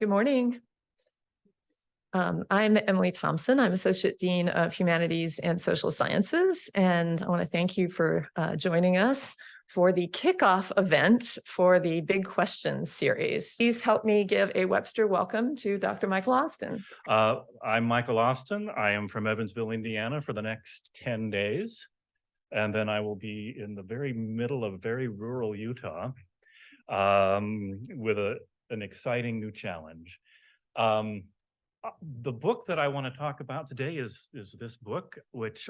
Good morning. I'm Emily Thompson. I'm Associate Dean of Humanities and Social Sciences, and I want to thank you for joining us for the kickoff event for the Big Questions series. Please help me give a Webster welcome to Dr. Michael Austin. I'm Michael Austin. I am from Evansville, Indiana for the next 10 days. And then I will be in the very middle of very rural Utah with an exciting new challenge. The book that I want to talk about today is this book, which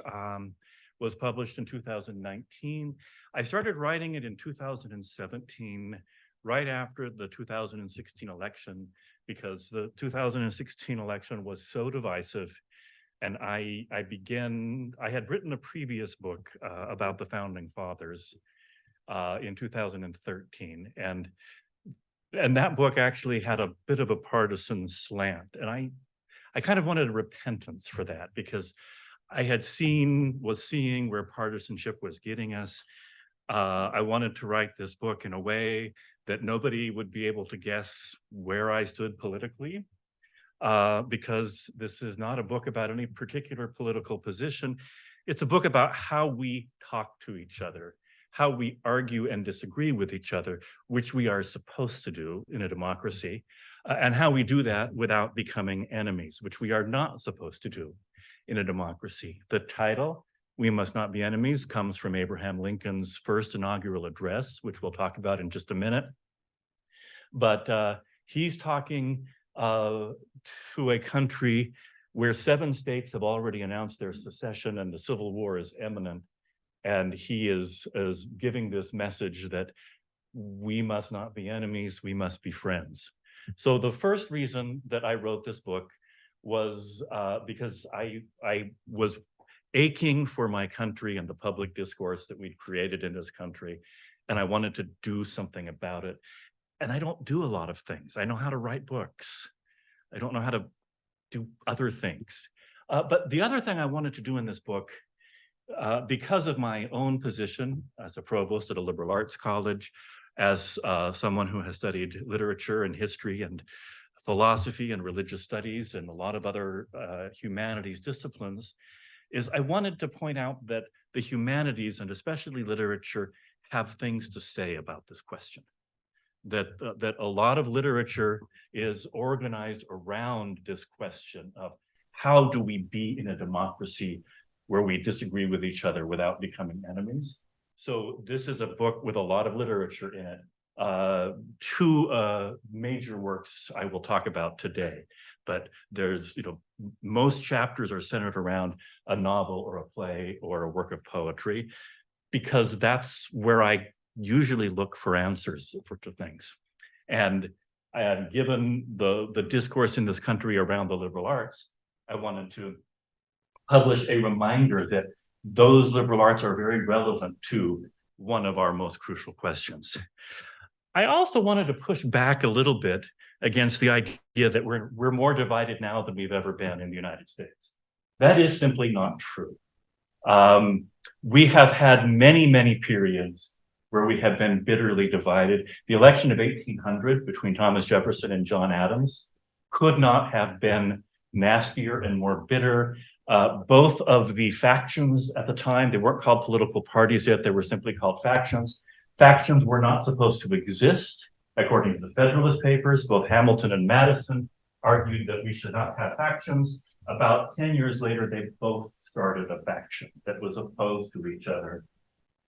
was published in 2019. I started writing it in 2017, right after the 2016 election, because the 2016 election was so divisive. And I had written a previous book about the Founding Fathers in 2013. And that book actually had a bit of a partisan slant. And I kind of wanted a repentance for that, because I was seeing where partisanship was getting us. I wanted to write this book in a way that nobody would be able to guess where I stood politically, because this is not a book about any particular political position. It's a book about how we talk to each other, how we argue and disagree with each other, which we are supposed to do in a democracy, and how we do that without becoming enemies, which we are not supposed to do in a democracy. The title, "We Must Not Be Enemies," comes from Abraham Lincoln's first inaugural address, which we'll talk about in just a minute. But he's talking to a country where 7 states have already announced their secession and the Civil War is imminent. And he is giving this message that we must not be enemies, we must be friends. So the first reason that I wrote this book was because I was aching for my country and the public discourse that we'd created in this country, and I wanted to do something about it. And I don't do a lot of things. I know how to write books. I don't know how to do other things. But the other thing I wanted to do in this book, because of my own position as a provost at a liberal arts college, as someone who has studied literature and history and philosophy and religious studies and a lot of other humanities disciplines, is I wanted to point out that the humanities, and especially literature, have things to say about this question. That a lot of literature is organized around this question of how do we be in a democracy where we disagree with each other without becoming enemies. So this is a book with a lot of literature in it. 2 major works I will talk about today, but there's, most chapters are centered around a novel or a play or a work of poetry, because that's where I usually look for answers to things. And given the discourse in this country around the liberal arts, I wanted to publish a reminder that those liberal arts are very relevant to one of our most crucial questions. I also wanted to push back a little bit against the idea that we're more divided now than we've ever been in the United States. That is simply not true. We have had many, many periods where we have been bitterly divided. The election of 1800 between Thomas Jefferson and John Adams could not have been nastier and more bitter. Both of the factions at the time, they weren't called political parties yet, they were simply called factions. Factions were not supposed to exist. According to the Federalist Papers, both Hamilton and Madison argued that we should not have factions. About 10 years later, they both started a faction that was opposed to each other.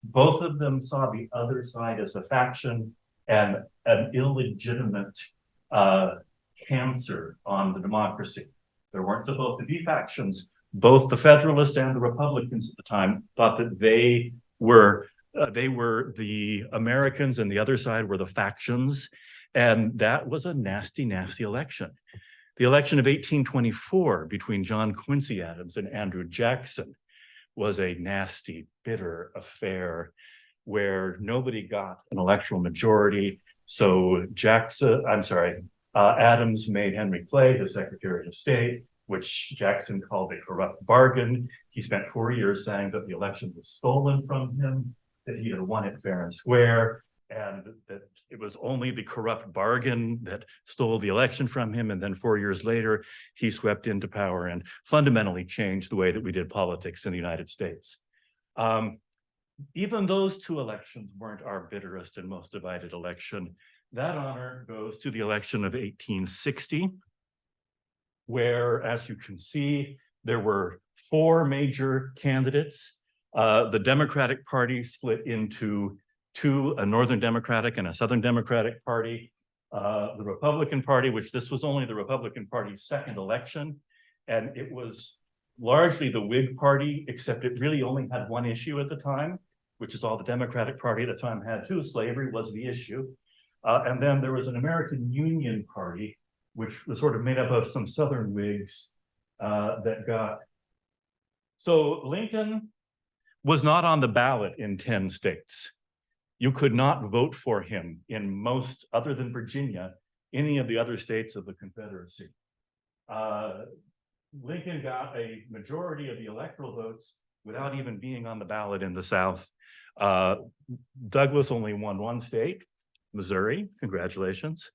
Both of them saw the other side as a faction and an illegitimate cancer on the democracy. There weren't supposed to be factions. Both the Federalists and the Republicans at the time thought that they were the Americans and the other side were the factions. And that was a nasty, nasty election. The election of 1824 between John Quincy Adams and Andrew Jackson was a nasty, bitter affair where nobody got an electoral majority. So Adams made Henry Clay his Secretary of State, which Jackson called a corrupt bargain. He spent 4 years saying that the election was stolen from him, that he had won it fair and square. and that it was only the corrupt bargain that stole the election from him. And then 4 years later, he swept into power and fundamentally changed the way that we did politics in the United States. Even those two elections weren't our bitterest and most divided election. That honor goes to the election of 1860, where, as you can see, there were 4 major candidates. The Democratic Party split into two, a Northern Democratic and a Southern Democratic Party. The Republican Party, which this was only the Republican Party's second election, and it was largely the Whig Party, except it really only had one issue at the time, which is all the Democratic Party at the time had too. Slavery was the issue. And then there was an American Union Party, which was sort of made up of some Southern Whigs that got. So Lincoln was not on the ballot in 10 states. You could not vote for him in most, other than Virginia, any of the other states of the Confederacy. Lincoln got a majority of the electoral votes without even being on the ballot in the South. Douglas only won one state, Missouri, congratulations.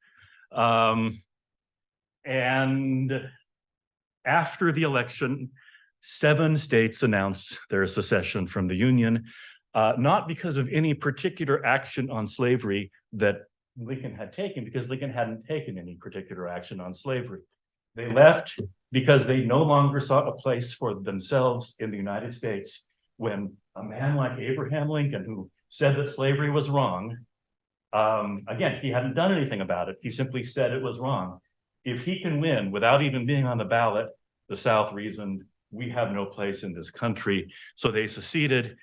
And after the election, 7 states announced their secession from the Union, not because of any particular action on slavery that Lincoln had taken, because Lincoln hadn't taken any particular action on slavery. They left because they no longer saw a place for themselves in the United States when a man like Abraham Lincoln, who said that slavery was wrong, again, he hadn't done anything about it. He simply said it was wrong. If he can win without even being on the ballot, the South reasoned, we have no place in this country. So they seceded.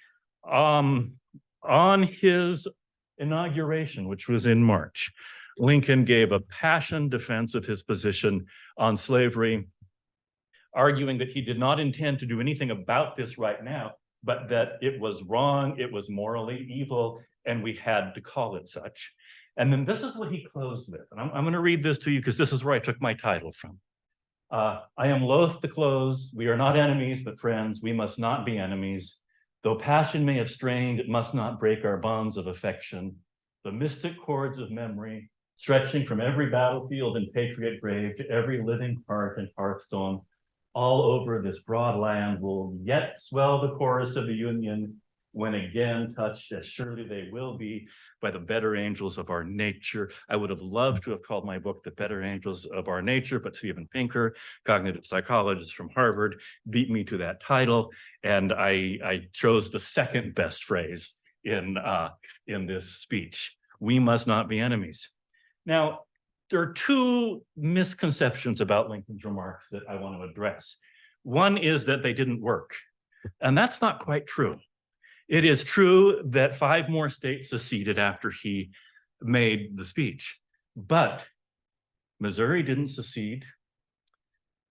On his inauguration, which was in March, Lincoln gave a passionate defense of his position on slavery, arguing that he did not intend to do anything about this right now, but that it was wrong, it was morally evil, and we had to call it such. And then this is what he closed with. And I'm going to read this to you because this is where I took my title from. I am loath to close. We are not enemies, but friends. We must not be enemies. Though passion may have strained, it must not break our bonds of affection. The mystic cords of memory, stretching from every battlefield and patriot grave to every living heart and hearthstone, all over this broad land will yet swell the chorus of the Union when again touched, as surely they will be, by the better angels of our nature. I would have loved to have called my book The Better Angels of Our Nature, but Steven Pinker, cognitive psychologist from Harvard, beat me to that title, and I chose the second best phrase in this speech. We must not be enemies. Now, there are 2 misconceptions about Lincoln's remarks that I want to address. One is that they didn't work, and that's not quite true. It is true that 5 more states seceded after he made the speech, but Missouri didn't secede,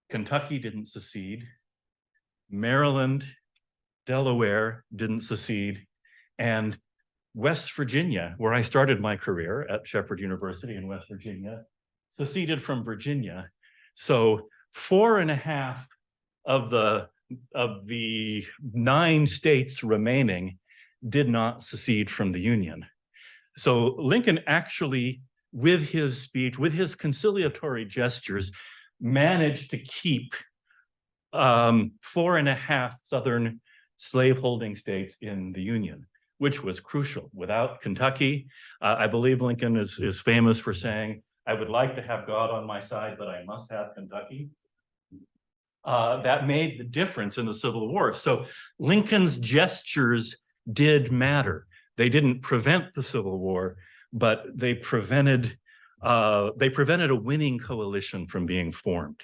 Kentucky didn't secede, Maryland, Delaware didn't secede, and West Virginia, where I started my career at Shepherd University in West Virginia, seceded from Virginia. So 4.5 of the 9 states remaining did not secede from the Union. So Lincoln actually, with his speech, with his conciliatory gestures, managed to keep 4.5 Southern slaveholding states in the Union, which was crucial. Without Kentucky, I believe Lincoln is famous for saying, I would like to have God on my side, but I must have Kentucky. That made the difference in the Civil War. So Lincoln's gestures did matter. They didn't prevent the Civil War, but they prevented a winning coalition from being formed.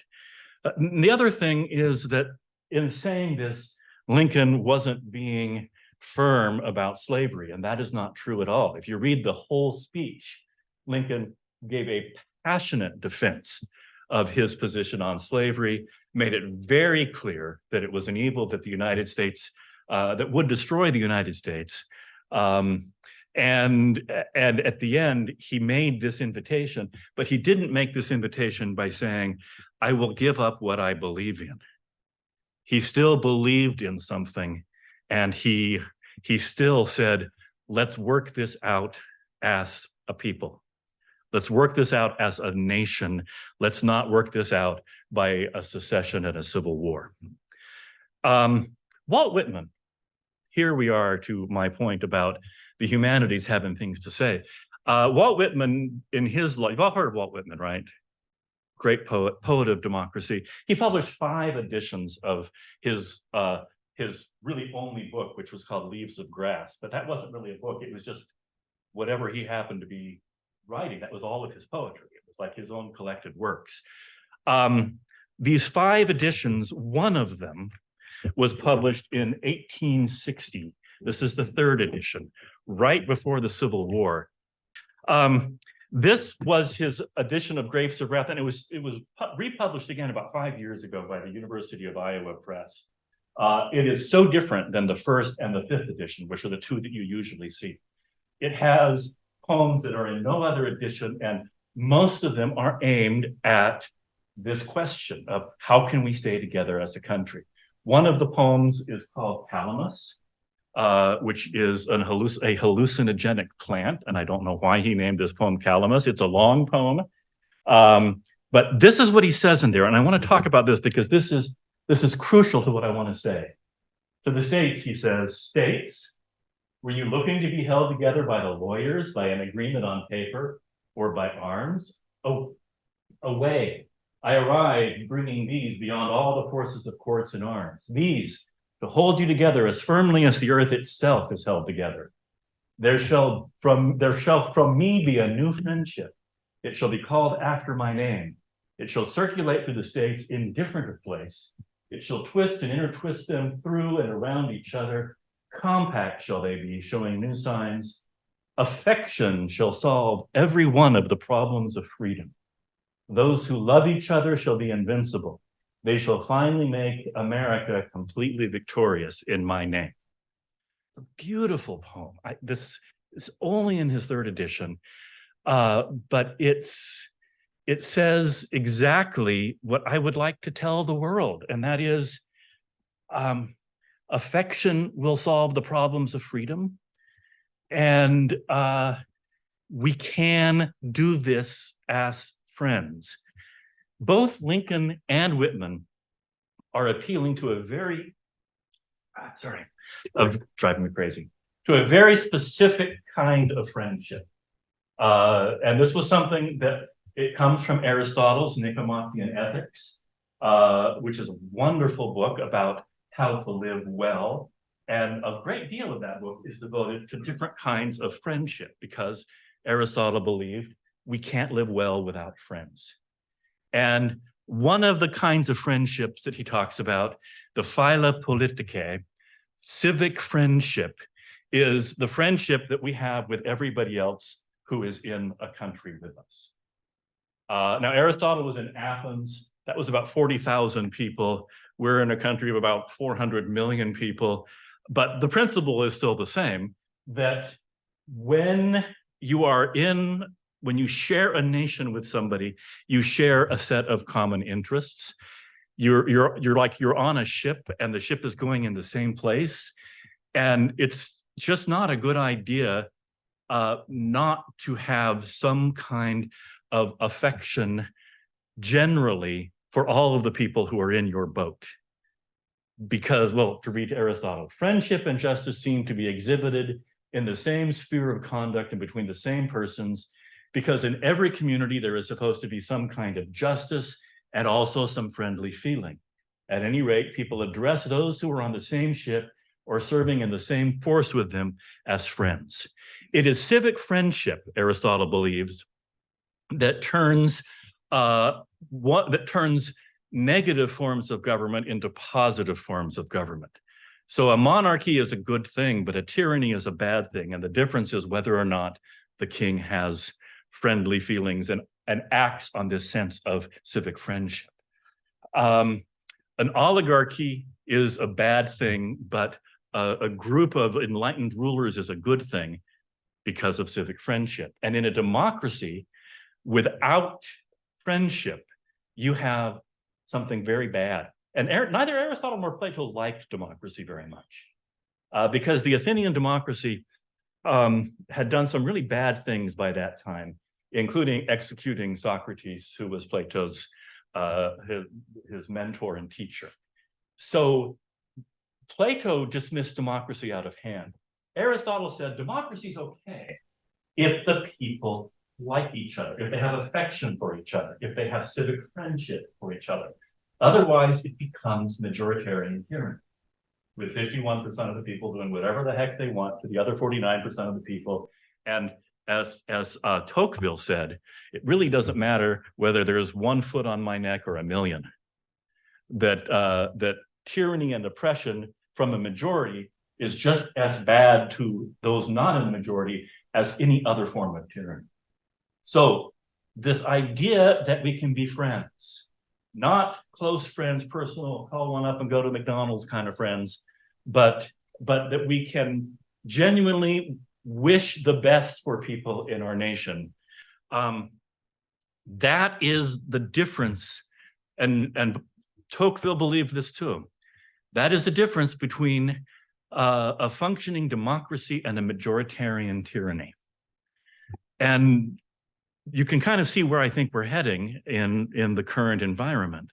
The other thing is that in saying this, Lincoln wasn't being firm about slavery, and that is not true at all. If you read the whole speech, Lincoln gave a passionate defense of his position on slavery, made it very clear that it was an evil that the United States, that would destroy the United States. And at the end, he made this invitation, but he didn't make this invitation by saying, I will give up what I believe in. He still believed in something, and he still said, let's work this out as a people. Let's work this out as a nation. Let's not work this out by a secession and a civil war. Walt Whitman, here we are to my point about the humanities having things to say. Walt Whitman, in his life, you've all heard of Walt Whitman, right? Great poet of democracy. He published 5 editions of his really only book, which was called Leaves of Grass. But that wasn't really a book. It was just whatever he happened to be writing. That was all of his poetry. It was like his own collected works. These 5 editions, one of them was published in 1860. This is the 3rd edition, right before the Civil War. This was his edition of Grapes of Wrath, and it was republished again about 5 years ago by the University of Iowa Press. It is so different than the 1st and the 5th edition, which are the 2 that you usually see. It has poems that are in no other edition, and most of them are aimed at this question of how can we stay together as a country. One of the poems is called Calamus, which is a hallucinogenic plant, and I don't know why he named this poem Calamus. It's a long poem, but this is what he says in there, and I want to talk about this because this is crucial to what I want to say. To the states, he says, "States, were you looking to be held together by the lawyers, by an agreement on paper, or by arms? Oh, away. I arrived bringing these beyond all the forces of courts and arms. These, to hold you together as firmly as the earth itself is held together. There shall from me be a new friendship. It shall be called after my name. It shall circulate through the states in different of place. It shall twist and intertwist them through and around each other. Compact shall they be, showing new signs. Affection shall solve every one of the problems of freedom. Those who love each other shall be invincible. They shall finally make America completely victorious in my name." It's a beautiful poem. This is only in his 3rd edition, but it says exactly what I would like to tell the world, and that is, affection will solve the problems of freedom, and we can do this as friends. Both Lincoln and Whitman are appealing to a very, driving me crazy, to a very specific kind of friendship. And this was something that it comes from Aristotle's Nicomachean Ethics, which is a wonderful book about how to live well. And a great deal of that book is devoted to different kinds of friendship, because Aristotle believed we can't live well without friends. And one of the kinds of friendships that he talks about, the phyla politicae, civic friendship, is the friendship that we have with everybody else who is in a country with us. Now, Aristotle was in Athens. That was about 40,000 people. We're in a country of about 400 million people. But the principle is still the same, that when you share a nation with somebody, you share a set of common interests. You're on a ship, and the ship is going in the same place. And it's just not a good idea not to have some kind of affection generally for all of the people who are in your boat. Because, well, to read Aristotle, friendship and justice seem to be exhibited in the same sphere of conduct and between the same persons, because in every community there is supposed to be some kind of justice and also some friendly feeling. At any rate, people address those who are on the same ship or serving in the same force with them as friends. It is civic friendship, Aristotle believes, that turns negative forms of government into positive forms of government. So a monarchy is a good thing, but a tyranny is a bad thing. And the difference is whether or not the king has friendly feelings and acts on this sense of civic friendship. An oligarchy is a bad thing, but a group of enlightened rulers is a good thing because of civic friendship. And in a democracy, without friendship, you have something very bad. And neither Aristotle nor Plato liked democracy very much, because the Athenian democracy had done some really bad things by that time, including executing Socrates, who was Plato's his mentor and teacher. So Plato dismissed democracy out of hand. Aristotle said democracy is okay if the people like each other, if they have affection for each other, if they have civic friendship for each other. Otherwise, it becomes majoritarian tyranny, with 51% of the people doing whatever the heck they want to the other 49% of the people. And as Tocqueville said, it really doesn't matter whether there's 1 foot on my neck or a million. That tyranny and oppression from a majority is just as bad to those not in the majority as any other form of tyranny. So this idea that we can be friends, not close friends, personal, call one up and go to McDonald's kind of friends, but that we can genuinely wish the best for people in our nation. That is the difference, and Tocqueville believed this too. That is the difference between a functioning democracy and a majoritarian tyranny. And you can kind of see where I think we're heading in the current environment.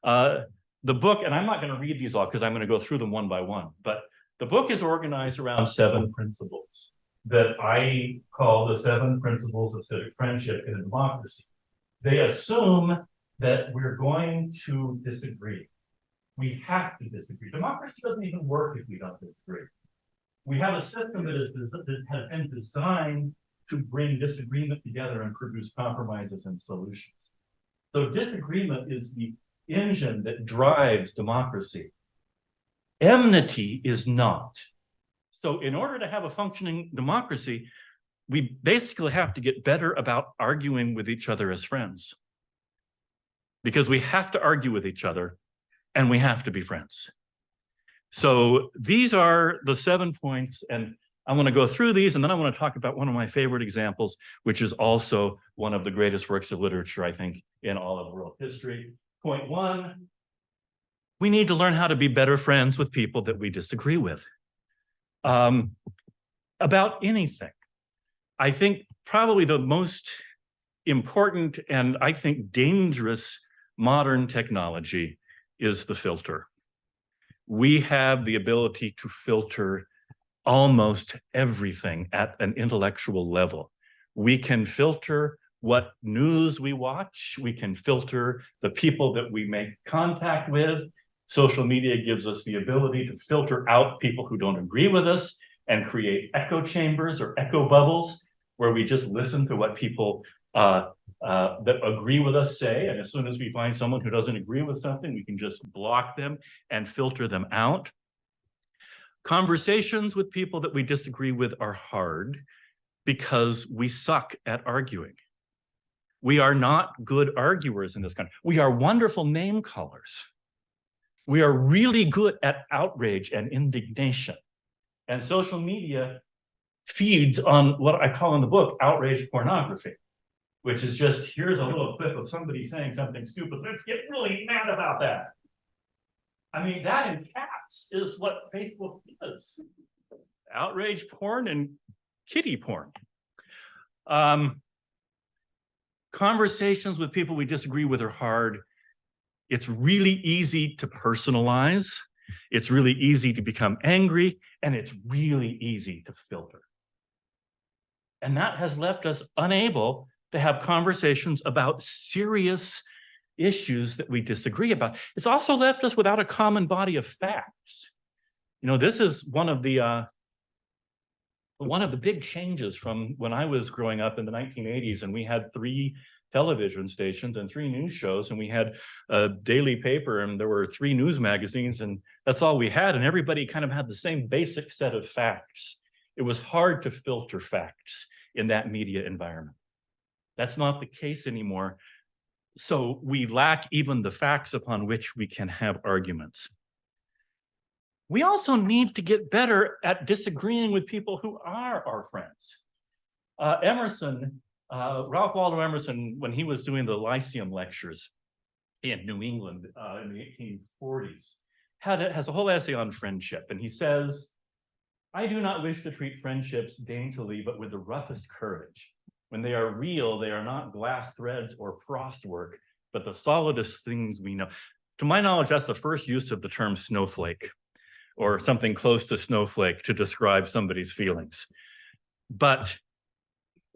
The book, and I'm not going to read these all because I'm going to go through them one by one, but the book is organized around 7 principles that I call the 7 principles of civic friendship in a democracy. They assume that we're going to disagree. We have to disagree. Democracy doesn't even work if we don't disagree. We have a system that has been designed to bring disagreement together and produce compromises and solutions. So disagreement is the engine that drives democracy. Enmity is not. So in order to have a functioning democracy, we basically have to get better about arguing with each other as friends. Because we have to argue with each other and we have to be friends. So these are the 7 points, and I want to go through these, and then I want to talk about one of my favorite examples, which is also one of the greatest works of literature, I think, in all of world history. Point 1, we need to learn how to be better friends with people that we disagree with. About anything. I think probably the most important and I think dangerous modern technology is the filter. We have the ability to filter almost everything at an intellectual level. We can filter what news we watch. We can filter the people that we make contact with. Social media gives us the ability to filter out people who don't agree with us and create echo chambers or echo bubbles where we just listen to what people that agree with us say. And as soon as we find someone who doesn't agree with something, we can just block them and filter them out. Conversations with people that we disagree with are hard because we suck at arguing. We are not good arguers in this country. We are wonderful name callers. We are really good at outrage and indignation. And social media feeds on what I call in the book outrage pornography, which is just, here's a little clip of somebody saying something stupid. Let's get really mad about that. I mean, that in caps is what Facebook is. Outrage porn and kiddie porn. Conversations with people we disagree with are hard. It's really easy to personalize. It's really easy to become angry, and it's really easy to filter. And that has left us unable to have conversations about serious issues that we disagree about. It's also left us without a common body of facts. You know, this is one of the big changes from when I was growing up in the 1980s, and we had 3 television stations and 3 news shows, and we had a daily paper, and there were 3 news magazines, and that's all we had, and everybody kind of had the same basic set of facts. It was hard to filter facts in that media environment. That's not the case anymore. So we lack even the facts upon which we can have arguments. We also need to get better at disagreeing with people who are our friends. Ralph Waldo Emerson, when he was doing the Lyceum lectures in New England in the 1840s, has a whole essay on friendship. And he says, I do not wish to treat friendships daintily, but with the roughest courage. When they are real, they are not glass threads or frostwork, but the solidest things we know. To my knowledge, that's the first use of the term snowflake, or something close to snowflake, to describe somebody's feelings. But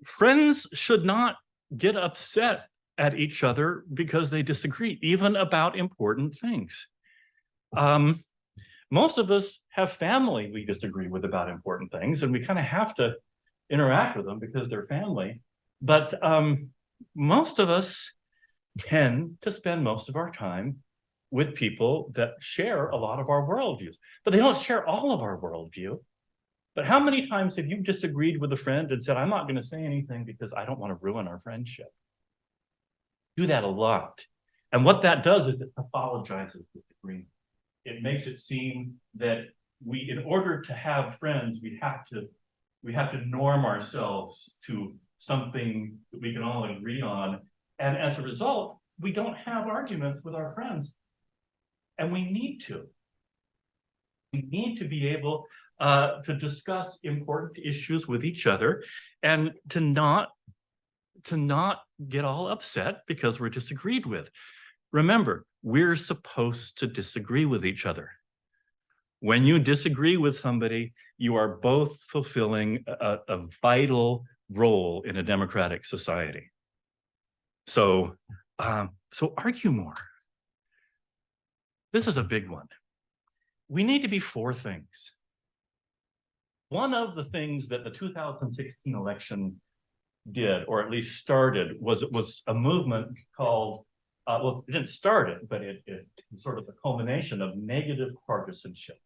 friends should not get upset at each other because they disagree, even about important things. Most of us have family we disagree with about important things, and we kind of have to interact with them because they're family. But most of us tend to spend most of our time with people that share a lot of our worldviews, but they don't share all of our worldview. But how many times have you disagreed with a friend and said, I'm not going to say anything because I don't want to ruin our friendship? Do that a lot. And what that does is it pathologizes disagreement. It makes it seem that we, in order to have friends, we have to norm ourselves to something that we can all agree on. And as a result, we don't have arguments with our friends. And we need to. We need to be able to discuss important issues with each other, and to not get all upset because we're disagreed with. Remember, we're supposed to disagree with each other. When you disagree with somebody, you are both fulfilling a vital role in a democratic society. So argue more. This is a big one. We need to be for things. One of the things that the 2016 election did, or at least started, was a movement called, well, it didn't start it, but it sort of the culmination of negative partisanship.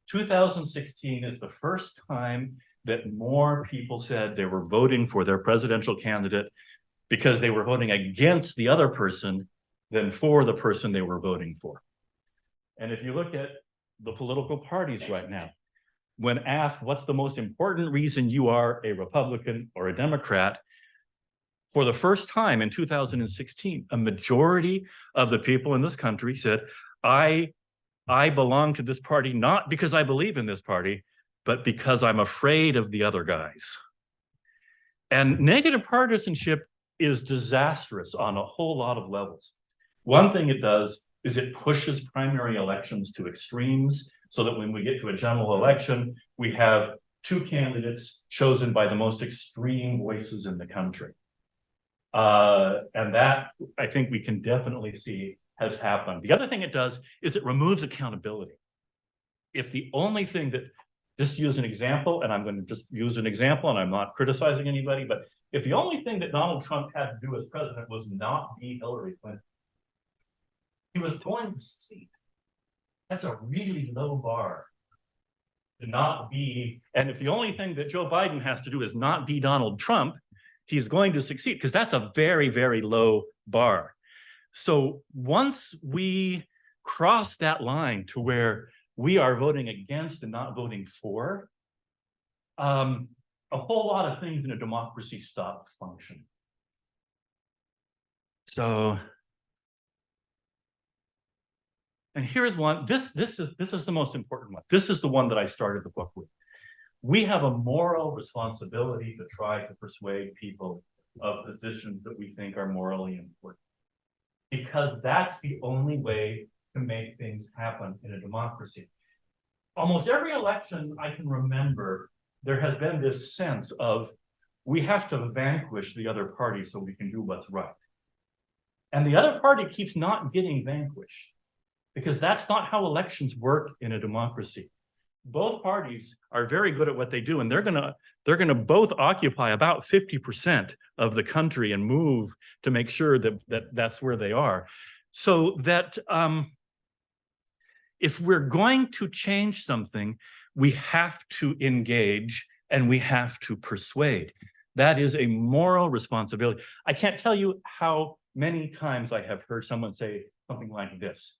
2016 is the first time that more people said they were voting for their presidential candidate because they were voting against the other person than for the person they were voting for. And if you look at the political parties right now, when asked what's the most important reason you are a Republican or a Democrat, for the first time in 2016, a majority of the people in this country said, I belong to this party not because I believe in this party, but because I'm afraid of the other guys. And negative partisanship is disastrous on a whole lot of levels. One thing it does is it pushes primary elections to extremes, so that when we get to a general election, we have two candidates chosen by the most extreme voices in the country. And that, I think we can definitely see, has happened. The other thing it does is it removes accountability. If the only thing that, just use an example, and I'm going to just use an example, and I'm not criticizing anybody, but if the only thing that Donald Trump had to do as president was not be Hillary Clinton, he was going to succeed. That's a really low bar to not be, and if the only thing that Joe Biden has to do is not be Donald Trump, he's going to succeed, because that's a very, very low bar. So once we cross that line to where we are voting against and not voting for, a whole lot of things in a democracy stop functioning. So, and here's one, this is the most important one. This is the one that I started the book with. We have a moral responsibility to try to persuade people of positions that we think are morally important, because that's the only way to make things happen in a democracy. Almost every election I can remember, there has been this sense of we have to vanquish the other party so we can do what's right. And the other party keeps not getting vanquished, because that's not how elections work in a democracy. Both parties are very good at what they do, and they're gonna both occupy about 50% of the country and move to make sure that that's where they are. So that if we're going to change something, we have to engage and we have to persuade. That is a moral responsibility. I can't tell you how many times I have heard someone say something like this: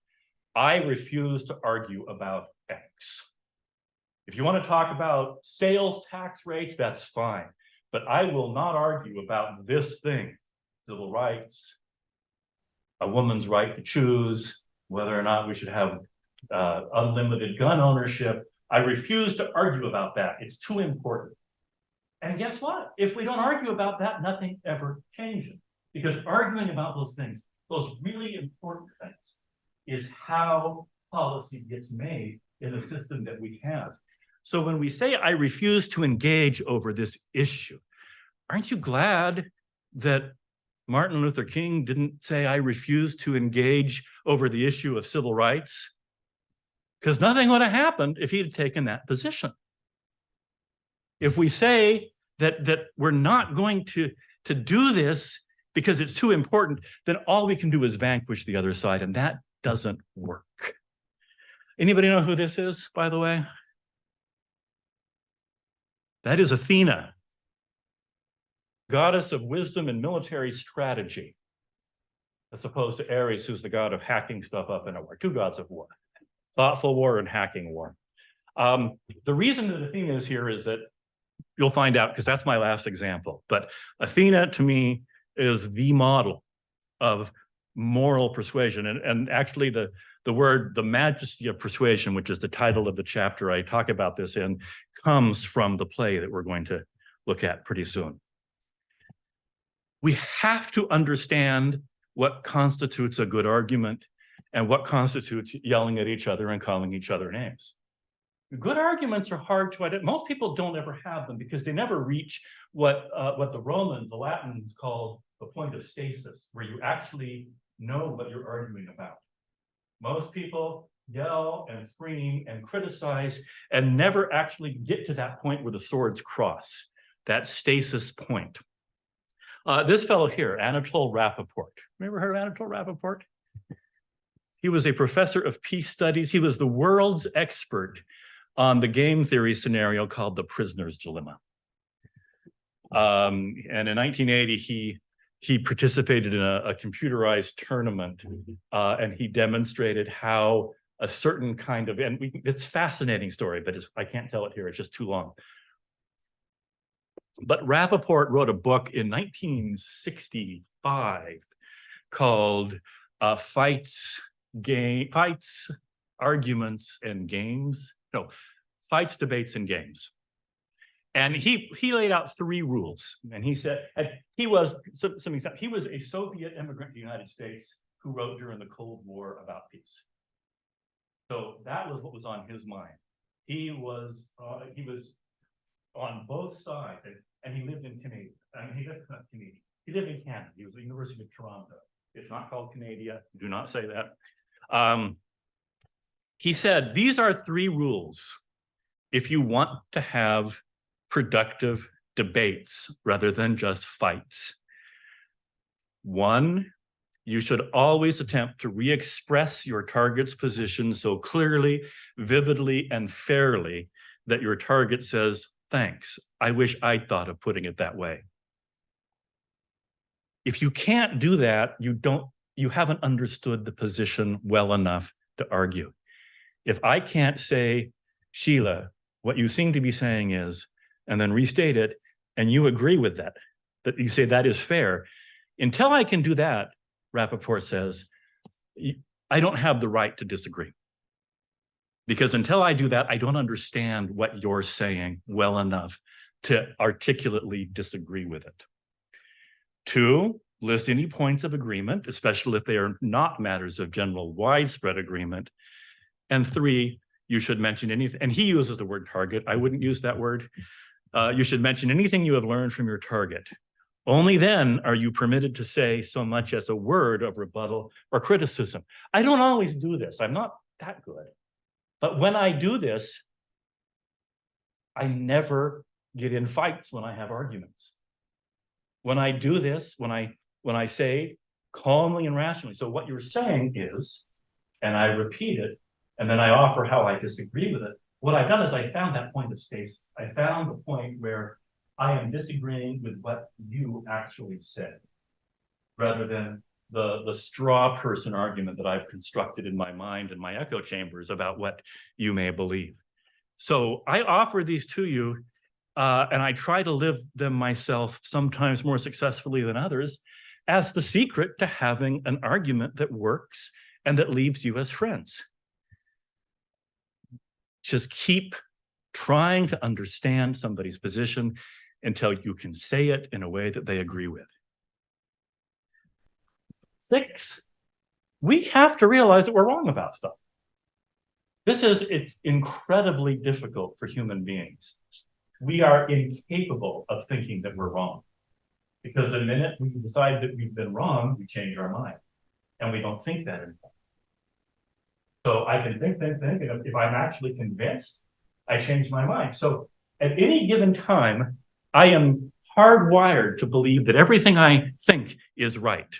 I refuse to argue about X. If you want to talk about sales tax rates, that's fine, but I will not argue about this thing: civil rights, a woman's right to choose, whether or not we should have unlimited gun ownership. I refuse to argue about that. It's too important. And guess what? If we don't argue about that, nothing ever changes. Because arguing about those things, those really important things, is how policy gets made in the system that we have. So when we say, I refuse to engage over this issue, aren't you glad that Martin Luther King didn't say, I refuse to engage over the issue of civil rights? Because nothing would have happened if he had taken that position. If we say that we're not going to do this because it's too important, then all we can do is vanquish the other side, and that doesn't work. Anybody know who this is, by the way? That is Athena, goddess of wisdom and military strategy, as opposed to Ares, who's the god of hacking stuff up in a war. Two gods of war, thoughtful war and hacking war. The reason that Athena is here is that you'll find out, because that's my last example. But Athena, to me, is the model of moral persuasion. And actually, the word, the majesty of persuasion, which is the title of the chapter I talk about this in, comes from the play that we're going to look at pretty soon. We have to understand what constitutes a good argument and what constitutes yelling at each other and calling each other names. Good arguments are hard to identify. Most people don't ever have them because they never reach what the Romans, the Latins, called the point of stasis, where you actually know what you're arguing about. Most people yell and scream and criticize and never actually get to that point where the swords cross, that stasis point. This fellow here, Anatole Rappaport. Remember heard of Anatole Rappaport? He was a professor of peace studies. He was the world's expert on the game theory scenario called the prisoner's dilemma. And in 1980, he participated in a computerized tournament, and he demonstrated how a certain kind of, and it's a fascinating story, but I can't tell it here, it's just too long. But Rappaport wrote a book in 1965 called Fights, Arguments, and Games. No, Fights, Debates, and Games. And he laid out 3 rules. And he said, and he was a Soviet immigrant to the United States who wrote during the Cold War about peace. So that was what was on his mind. He was on both sides, and he lived in Canada. I mean, he lived in Canada. He was at the University of Toronto. It's not called Canada. Do not say that. He said, these are 3 rules if you want to have productive debates rather than just fights. 1, you should always attempt to re-express your target's position so clearly, vividly, and fairly that your target says, thanks, I wish I'd thought of putting it that way. If you can't do that, you haven't understood the position well enough to argue. If I can't say, Sheila, what you seem to be saying is, and then restate it, and you agree with that you say that is fair, until I can do that, Rappaport says, I don't have the right to disagree. Because until I do that, I don't understand what you're saying well enough to articulately disagree with it. 2, list any points of agreement, especially if they are not matters of general widespread agreement. And 3, you should mention anything, and he uses the word target. I wouldn't use that word. You should mention anything you have learned from your target. Only then are you permitted to say so much as a word of rebuttal or criticism. I don't always do this. I'm not that good. But when I do this, I never get in fights when I have arguments. When I do this, when I say calmly and rationally, so what you're saying is, and I repeat it, and then I offer how I disagree with it, what I've done is I found that point of stasis. I found the point where I am disagreeing with what you actually said, rather than the straw person argument that I've constructed in my mind and my echo chambers about what you may believe. So I offer these to you, and I try to live them myself, sometimes more successfully than others, as the secret to having an argument that works and that leaves you as friends. Just keep trying to understand somebody's position until you can say it in a way that they agree with. 6, we have to realize that we're wrong about stuff. It's incredibly difficult for human beings. We are incapable of thinking that we're wrong, because the minute we decide that we've been wrong, we change our mind, and we don't think that anymore. So I can think, and if I'm actually convinced, I change my mind. So at any given time, I am hardwired to believe that everything I think is right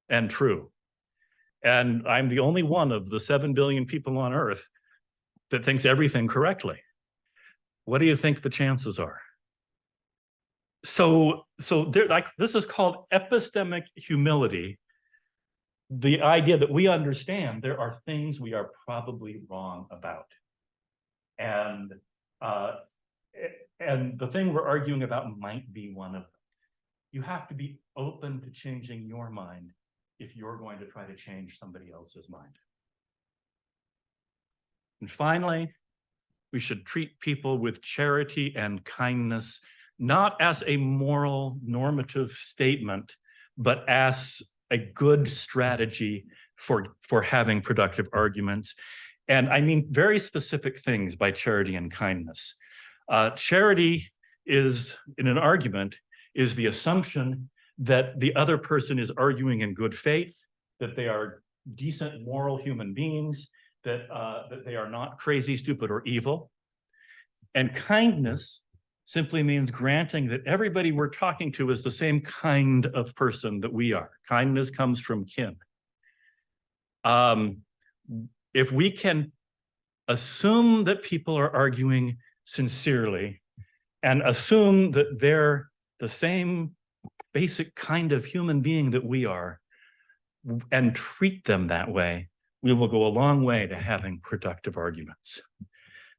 and true. And I'm the only one of the 7 billion people on Earth that thinks everything correctly. What do you think the chances are? So this is called epistemic humility. The idea that we understand there are things we are probably wrong about. And the thing we're arguing about might be one of them. You have to be open to changing your mind if you're going to try to change somebody else's mind. And finally, we should treat people with charity and kindness, not as a moral normative statement, but as a good strategy for having productive arguments. And I mean very specific things by charity and kindness. Charity is, in an argument, is the assumption that the other person is arguing in good faith, that they are decent, moral human beings, that they are not crazy, stupid, or evil. And kindness simply means granting that everybody we're talking to is the same kind of person that we are. Kindness comes from kin. If we can assume that people are arguing sincerely and assume that they're the same basic kind of human being that we are, and treat them that way, we will go a long way to having productive arguments.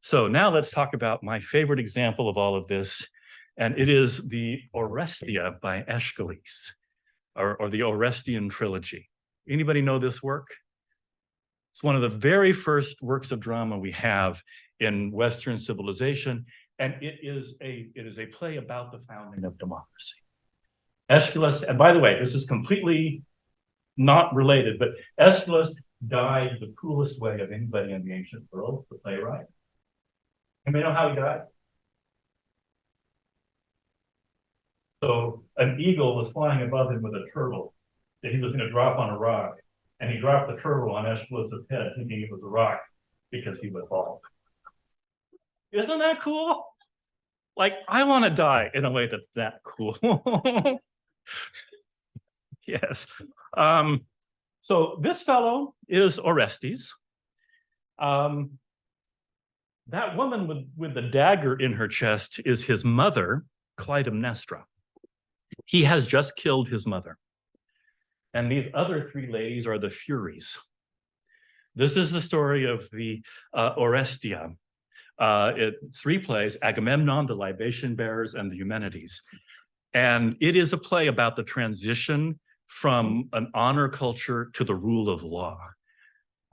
So now let's talk about my favorite example of all of this, and it is the Orestia by Aeschylus, or the Orestian trilogy. Anybody know this work? It's one of the very first works of drama we have in Western civilization, and it is a play about the founding of democracy. Aeschylus, and by the way, this is completely not related, but Aeschylus died the coolest way of anybody in the ancient world, the playwright. Anybody know how he died? So an eagle was flying above him with a turtle that he was going to drop on a rock, and he dropped the turtle on Aeschylus's head, thinking it was a rock because he would fall. Isn't that cool? Like, I want to die in a way that's that cool. Yes. So this fellow is Orestes. That woman with the dagger in her chest is his mother, Clytemnestra. He has just killed his mother. And these other 3 ladies are the Furies. This is the story of the Orestia. 3 plays: Agamemnon, the Libation Bearers, and the Humanities. And it is a play about the transition from an honor culture to the rule of law.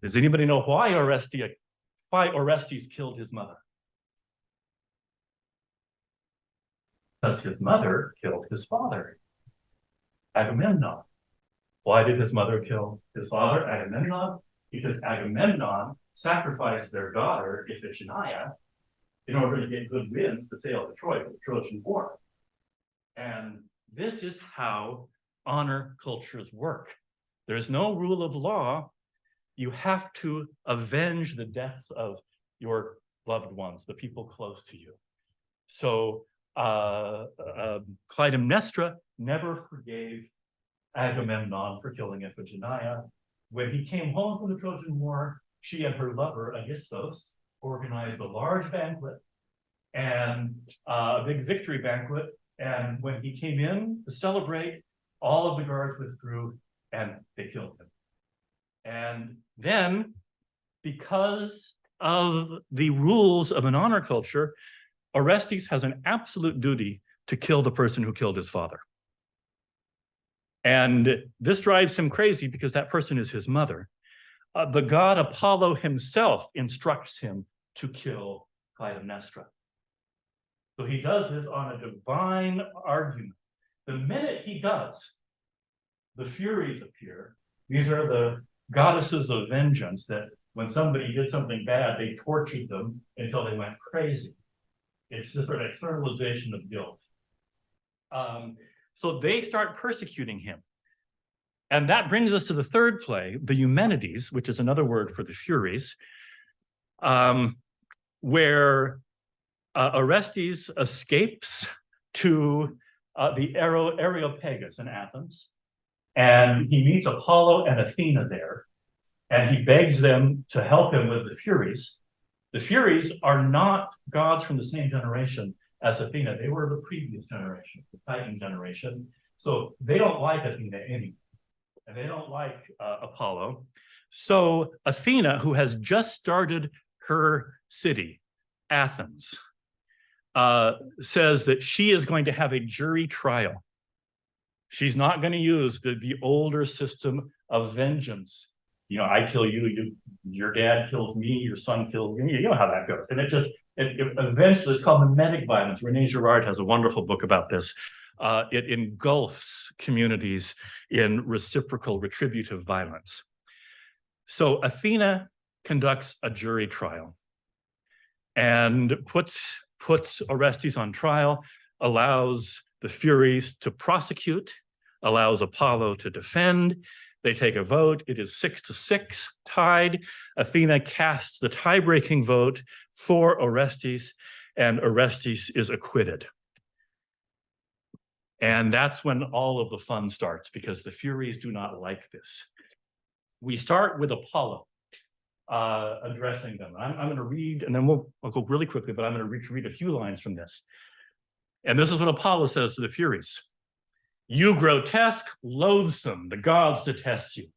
Does anybody know why Orestes killed his mother? Because his mother killed his father, Agamemnon. Why did his mother kill his father, Agamemnon? Because Agamemnon sacrificed their daughter, Iphigenia, in order to get good winds to sail to Troy for the Trojan War. And this is how honor cultures work. There's no rule of law. You have to avenge the deaths of your loved ones, the people close to you. So Clytemnestra never forgave Agamemnon for killing Iphigenia. When he came home from the Trojan War, she and her lover, Aegisthus, organized a large banquet and a big victory banquet. And when he came in to celebrate, all of the guards withdrew and they killed him. And then, because of the rules of an honor culture, Orestes has an absolute duty to kill the person who killed his father. And this drives him crazy because that person is his mother. The god Apollo himself instructs him to kill Clytemnestra. So he does this on a divine argument. The minute he does, the Furies appear. These are the goddesses of vengeance that when somebody did something bad, they tortured them until they went crazy. It's just sort of externalization of guilt. So they start persecuting him. And that brings us to the third play, the Humanities, which is another word for the Furies, where Orestes escapes to the Areopagus in Athens, and he meets Apollo and Athena there, and he begs them to help him with the Furies. The Furies are not gods from the same generation as Athena. They were the previous generation, the Titan generation. So they don't like Athena anyway, and they don't like Apollo. So Athena, who has just started her city, Athens, says that she is going to have a jury trial. She's not going to use the older system of vengeance. You know, I kill you, your dad kills me, your son kills me. You know how that goes. And it eventually, it's called mimetic violence. René Girard has a wonderful book about this. It engulfs communities in reciprocal retributive violence. So Athena conducts a jury trial and puts Orestes on trial, allows the Furies to prosecute, allows Apollo to defend. They take a vote. It is 6-6, tied. Athena casts the tie-breaking vote for Orestes, and Orestes is acquitted. And that's when all of the fun starts, because the Furies do not like this. We start with Apollo addressing them. I'm going to read, and then I'll go really quickly, but I'm going to read a few lines from this. And this is what Apollo says to the Furies. You grotesque, loathsome, the gods detest you.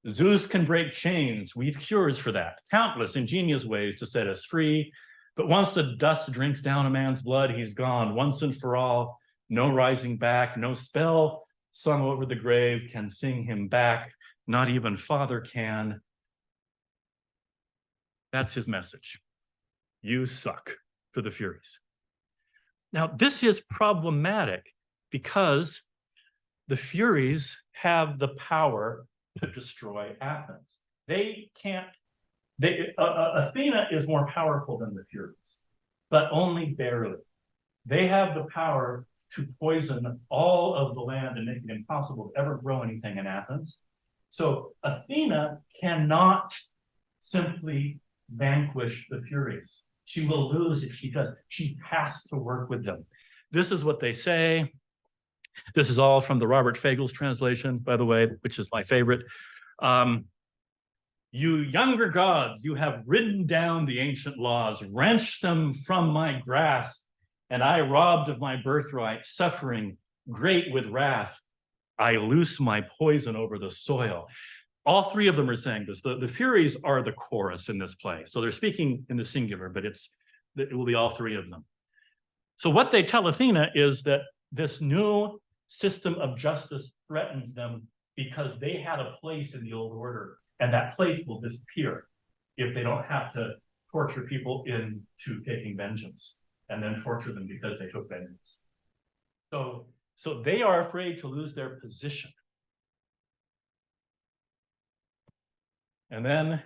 Zeus can break chains, we've cures for that. Countless ingenious ways to set us free. But once the dust drinks down a man's blood, he's gone once and for all. No rising back, no spell sung over the grave can sing him back. Not even Father can. That's his message. You suck for the Furies. Now, this is problematic because the Furies have the power to destroy Athens. Athena is more powerful than the Furies, but only barely. They have the power to poison all of the land and make it impossible to ever grow anything in Athens. So Athena cannot simply vanquish the Furies. She will lose if she does. She has to work with them. This is what they say. This is all from the Robert Fagel's translation, by the way, which is my favorite. You younger gods, you have ridden down the ancient laws, wrenched them from my grasp, and I, robbed of my birthright, suffering great with wrath, I loose my poison over the soil. All three of them are saying this. The Furies are the chorus in this play. So they're speaking in the singular, but it will be all three of them. So what they tell Athena is that this new system of justice threatens them because they had a place in the old order, and that place will disappear if they don't have to torture people into taking vengeance and then torture them because they took vengeance. So they are afraid to lose their position. And then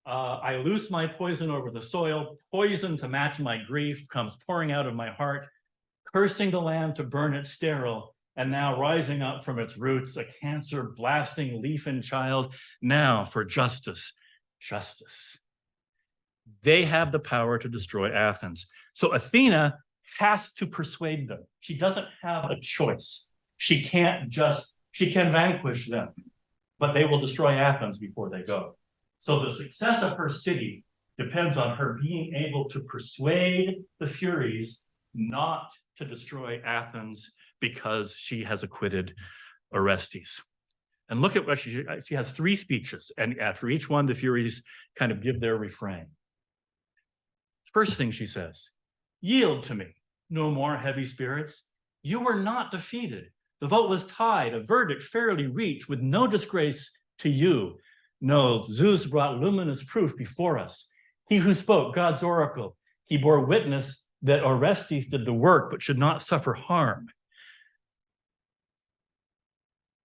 I loose my poison over the soil. Poison to match my grief comes pouring out of my heart, cursing the land to burn it sterile, and now rising up from its roots, a cancer blasting leaf and child. Now for justice, justice. They have the power to destroy Athens. So Athena has to persuade them. She doesn't have a choice. She can vanquish them, but they will destroy Athens before they go. So the success of her city depends on her being able to persuade the Furies not to destroy Athens because she has acquitted Orestes. And look at what she has 3 speeches, and after each one, the Furies kind of give their refrain. First thing she says, yield to me, no more heavy spirits. You were not defeated. The vote was tied, a verdict fairly reached with no disgrace to you. No, Zeus brought luminous proof before us. He who spoke, God's oracle, he bore witness that Orestes did the work but should not suffer harm.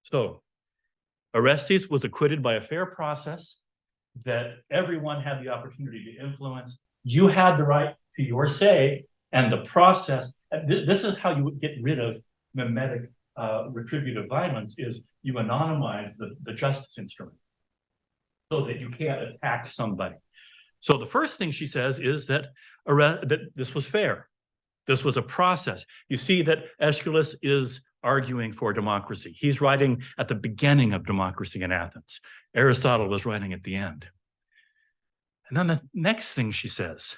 So Orestes was acquitted by a fair process that everyone had the opportunity to influence. You had the right to your say, and the process, this is how you would get rid of mimetic retributive violence, is you anonymize the justice instrument so that you can't attack somebody. So the first thing she says is that this was fair. This was a process. You see that Aeschylus is arguing for democracy. He's writing at the beginning of democracy in Athens. Aristotle was writing at the end. And then the next thing she says,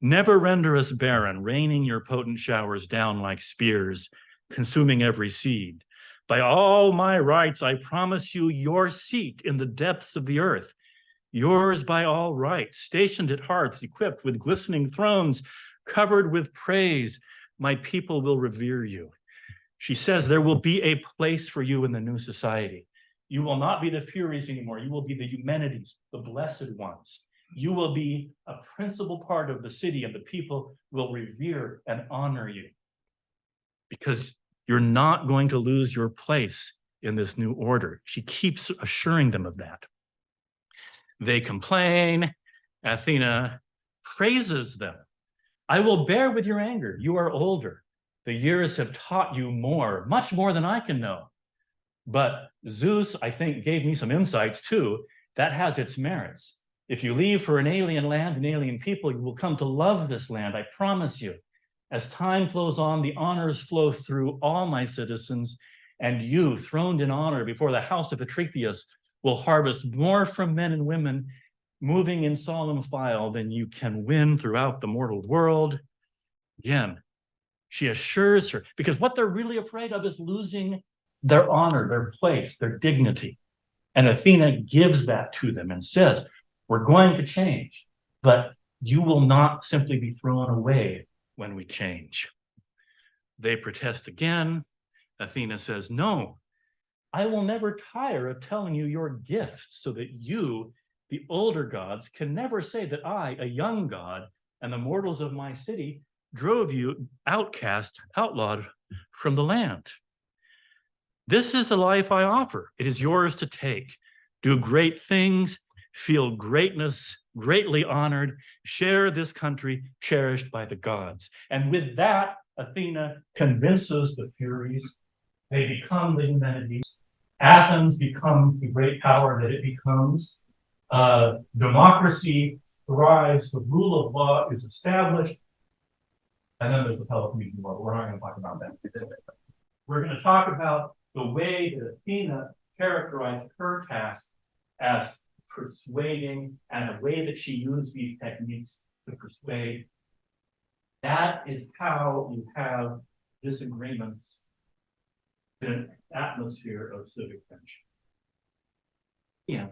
never render us barren, raining your potent showers down like spears, consuming every seed. By all my rights, I promise you your seat in the depths of the earth. Yours by all right, stationed at hearths, equipped with glistening thrones, covered with praise, my people will revere you. She says there will be a place for you in the new society. You will not be the Furies anymore. You will be the Humanities, the blessed ones. You will be a principal part of the city, and the people will revere and honor you because you're not going to lose your place in this new order. She keeps assuring them of that. They complain. Athena praises them. I will bear with your anger. You are older. The years have taught you more, much more than I can know. But Zeus, I think, gave me some insights too. That has its merits. If you leave for an alien land and alien people, you will come to love this land, I promise you. As time flows on, the honors flow through all my citizens, and you, throned in honor before the house of Atreus, will harvest more from men and women, moving in solemn file than you can win throughout the mortal world. Again, she assures her, because what they're really afraid of is losing their honor, their place, their dignity. And Athena gives that to them and says, we're going to change, but you will not simply be thrown away when we change. They protest again. Athena says, no, I will never tire of telling you your gifts so that you, the older gods, can never say that I, a young god, and the mortals of my city drove you outcast, outlawed from the land. This is the life I offer. It is yours to take. Do great things, feel greatness, greatly honored, share this country cherished by the gods. And with that, Athena convinces the Furies. They become the Humanities. Athens becomes the great power that it becomes. Democracy thrives, the rule of law is established. And then there's the Peloponnesian War. We're not going to talk about that today. We're going to talk about the way that Athena characterized her task as persuading, and the way that she used these techniques to persuade. That is how you have disagreements in an atmosphere of civic tension. Yeah.